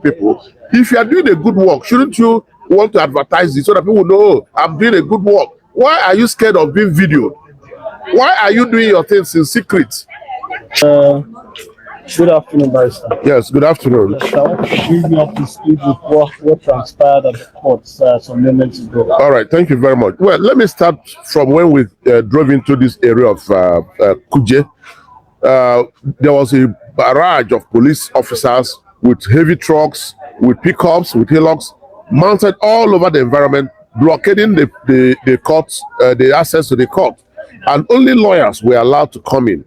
people. If you are doing a good work, shouldn't you want to advertise it so that people know, oh, I'm doing a good work? Why are you scared of being videoed? Why are you doing your things in secret? Good afternoon, Barrister. Yes, good afternoon. Yes, I want to bring you up to speed with what transpired at the court some moments ago. All right, thank you very much. Well, let me start from when we drove into this area of Kuje. There was a barrage of police officers with heavy trucks, with pickups, with hillocks, mounted all over the environment, blockading the courts, the access to the court, and only lawyers were allowed to come in.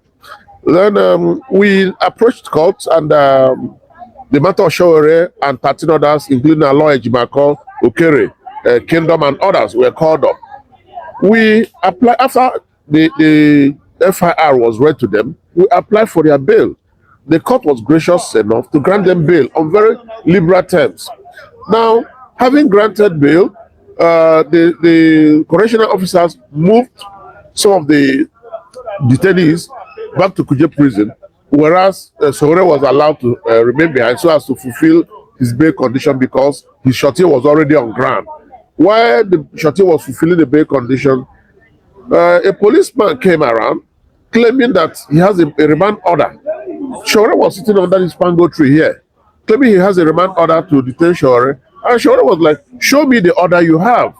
Then we approached court, and the matter of sowore and 13 others, including our lawyer Jimako, Okere, Kingdom, and others were called up. We applied after the FIR was read to them. We applied for their bail. The court was gracious enough to grant them bail on very liberal terms. Now, having granted bail, the correctional officers moved some of the detainees back to Kuje prison, whereas sowore was allowed to remain behind so as to fulfill his bail condition because his shorty was already on ground. While the shorty was fulfilling the bail condition, a policeman came around claiming that he has a remand order. Sowore was sitting under this mango tree here, claiming he has a remand order to detain Sowore, and Sowore was like, "Show me the order you have."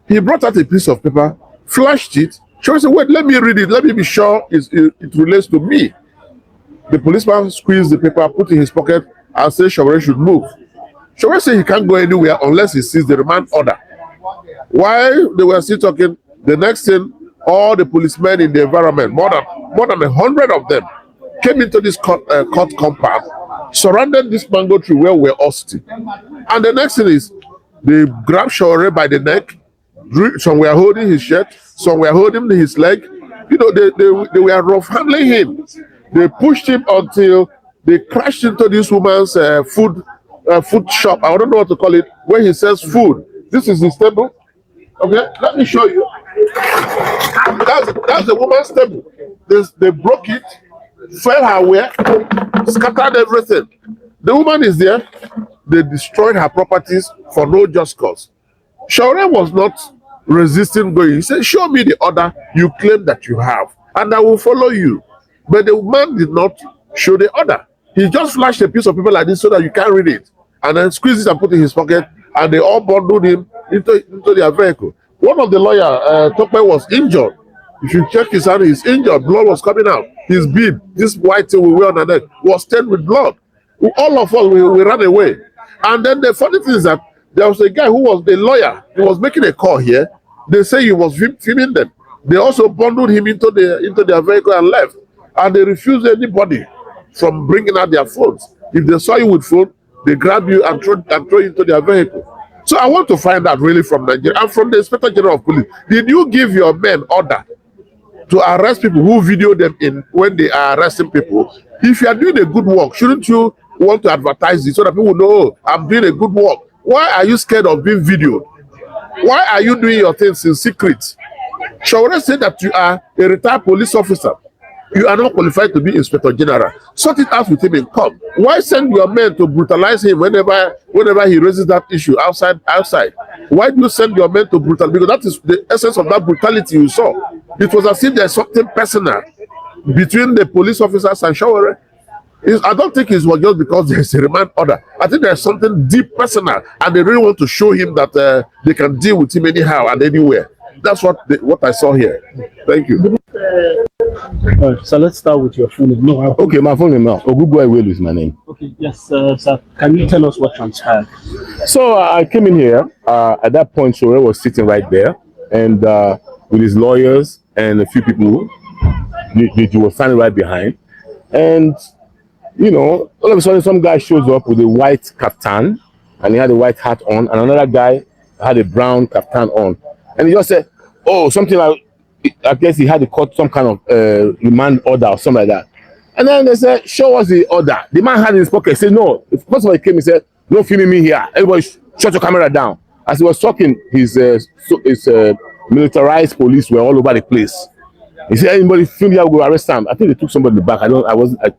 He brought out a piece of paper, flashed it. Sowore said, "Wait, let me read it. Let me be sure it relates to me." The policeman squeezed the paper, put it in his pocket, and said Sowore should move. Sowore said he can't go anywhere unless he sees the remand order. While they were still talking, the next thing, all the policemen in the environment, more than 100 of them, came into this court compound, surrounded this mango tree where we were all sitting. And the next thing is, they grabbed Sowore by the neck. Some were holding his shirt, some were holding his leg. You know, they were rough handling him. They pushed him until they crashed into this woman's food shop. I don't know what to call it, where he sells food. This is his table. Okay, let me show you. That's the woman's table. They broke it, fell her way, scattered everything. The woman is there. They destroyed her properties for no just cause. Sowore was not resisting going. He said, "Show me the order you claim that you have, and I will follow you." But the man did not show the order. He just flashed a piece of paper like this so that you can't read it, and then squeezed it and put it in his pocket, and they all bundled him into their vehicle. One of the lawyers, Tope, was injured. If you check his hand, he's injured. Blood was coming out. His bib, this white thing we wear on the neck, was stained with blood. All of us, we ran away. And then the funny thing is that there was a guy who was the lawyer. He was making a call here. They say he was filming them. They also bundled him into their vehicle and left. And they refused anybody from bringing out their phones. If they saw you with phone, they grab you and throw you into their vehicle. So I want to find out really from Nigeria and from the Inspector General of Police. Did you give your men order to arrest people who video them in when they are arresting people? If you are doing a good work, shouldn't you want to advertise it so that people know, oh, I'm doing a good work? Why are you scared of being videoed? Why are you doing your things in secret? Sowore said that you are a retired police officer. You are not qualified to be Inspector General. Sort it out with him in court. Why send your men to brutalize him whenever he raises that issue outside? Why do you send your men to brutalize? Because that is the essence of that brutality you saw. It was as if there's something personal between the police officers and Sowore. I don't think it was just because there's a remand order. I think there's something deep personal, and they really want to show him that they can deal with him anyhow and anywhere. That's what I saw here. Thank you. So let's start with your full name. No, okay, my full name now. Ogugu is my name. Okay, yes, sir. Can you tell us what transpired? So I came in here. At that point, Sowore was sitting right there, and with his lawyers and a few people, he was standing right behind. And you know, all of a sudden, some guy shows up with a white kaftan, and he had a white hat on, and another guy had a brown kaftan on, and he just said, "Oh, something like." I guess he had to cut some kind of remand order or something like that. And then they said, "Show us the order." The man had in his pocket. He said, "No." First of all, he came and said, "No filming me here. Everybody shut your camera down." As he was talking, his militarized police were all over the place. He said anybody film here will go arrest him. I think they took somebody in the back. I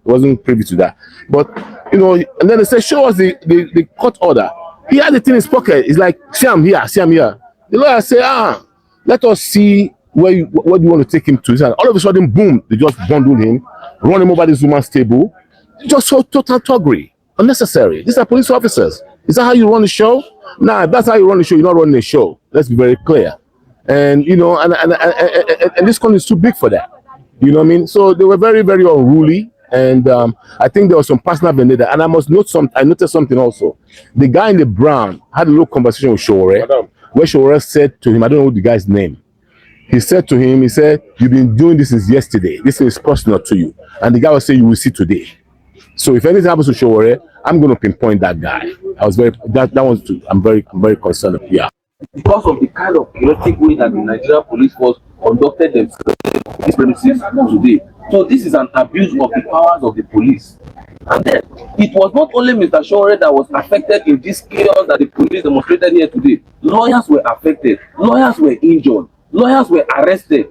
wasn't privy to that. But and then they said, show us the court order. He had the thing in his pocket. He's like, see I'm here, see I'm here. The lawyer said, let us see what do you want to take him to. And all of a sudden, boom, they just bundled him, run him over this woman's table. Just so total toggery. Unnecessary. These are police officers. Is that how you run the show? Nah, if that's how you run the show, you're not running the show. Let's be very clear. And and this country is too big for that. You know what I mean? So they were very, very unruly. And I think there was some personal vendetta. And I noticed something also. The guy in the brown had a little conversation with Sowore, where Sowore said to him, I don't know the guy's name. He said to him, you've been doing this since yesterday. This is personal to you. And the guy will say, you will see today. So if anything happens to Sowore, I'm going to pinpoint that guy. I'm very concerned. Yeah. Because of the kind of chaotic way that the Nigerian police force conducted themselves in these premises today. So this is an abuse of the powers of the police. And then it was not only Mr. Sowore that was affected in this chaos that the police demonstrated here today. Lawyers were affected. Lawyers were injured. Lawyers were arrested.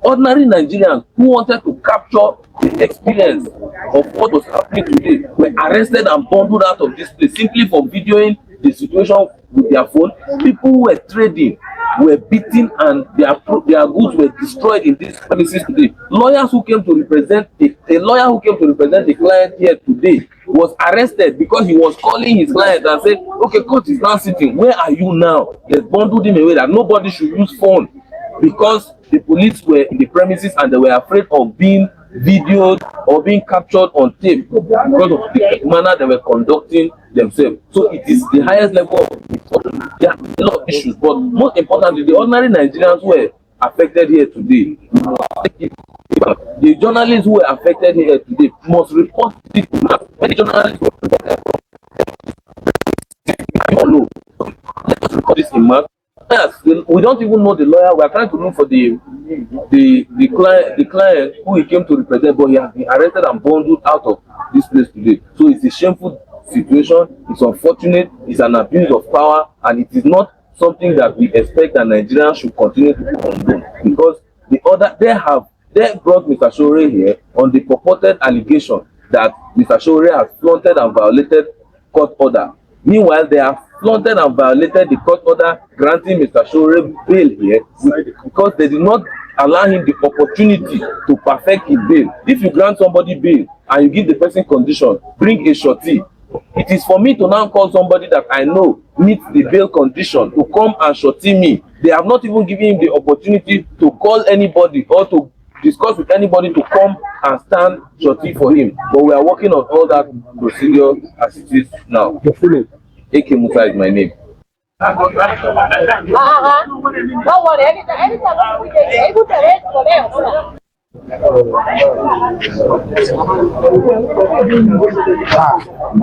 Ordinary Nigerians who wanted to capture the experience of what was happening today were arrested and bundled out of this place simply for videoing the situation with their phone. People who were trading were beaten and their goods were destroyed in these premises today. Lawyers who came to represent a lawyer who came to represent the client here today was arrested because he was calling his client and said, okay, court is now sitting, where are you now? They bundled him away that nobody should use phone because the police were in the premises and they were afraid of being videoed or being captured on tape because of the manner they were conducting themselves. So it is the highest level of there are a lot of issues, but most importantly, the ordinary Nigerians who were affected here today, the journalists who were affected here today must report it to many journalists were affected. Let us report this in mass. Yes, we don't even know the lawyer. We are trying to look for the client who he came to represent, but he has been arrested and bundled out of this place today. So it's a shameful situation. It's unfortunate. It's an abuse of power, and it is not something that we expect that Nigerians should continue to condone. Because they brought Mr. Sowore here on the purported allegation that Mr. Sowore has flaunted and violated court order. Meanwhile, they have flaunted and violated the court order granting Mr. Sowore bail here because they did not allow him the opportunity to perfect his bail. If you grant somebody bail and you give the person condition, bring a shorty. It is for me to now call somebody that I know meets the bail condition to come and shorty me. They have not even given him the opportunity to call anybody or to discuss with anybody to come and stand shorty for him. But we are working on all that procedure as it is now. AK Musa is my name. Don't worry, anytime we get able to arrest for them.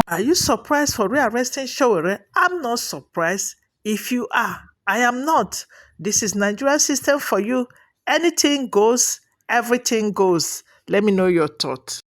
Are you surprised for rearresting Sowore? I'm not surprised. If you are, I am not. This is Nigeria system for you. Anything goes, everything goes. Let me know your thoughts.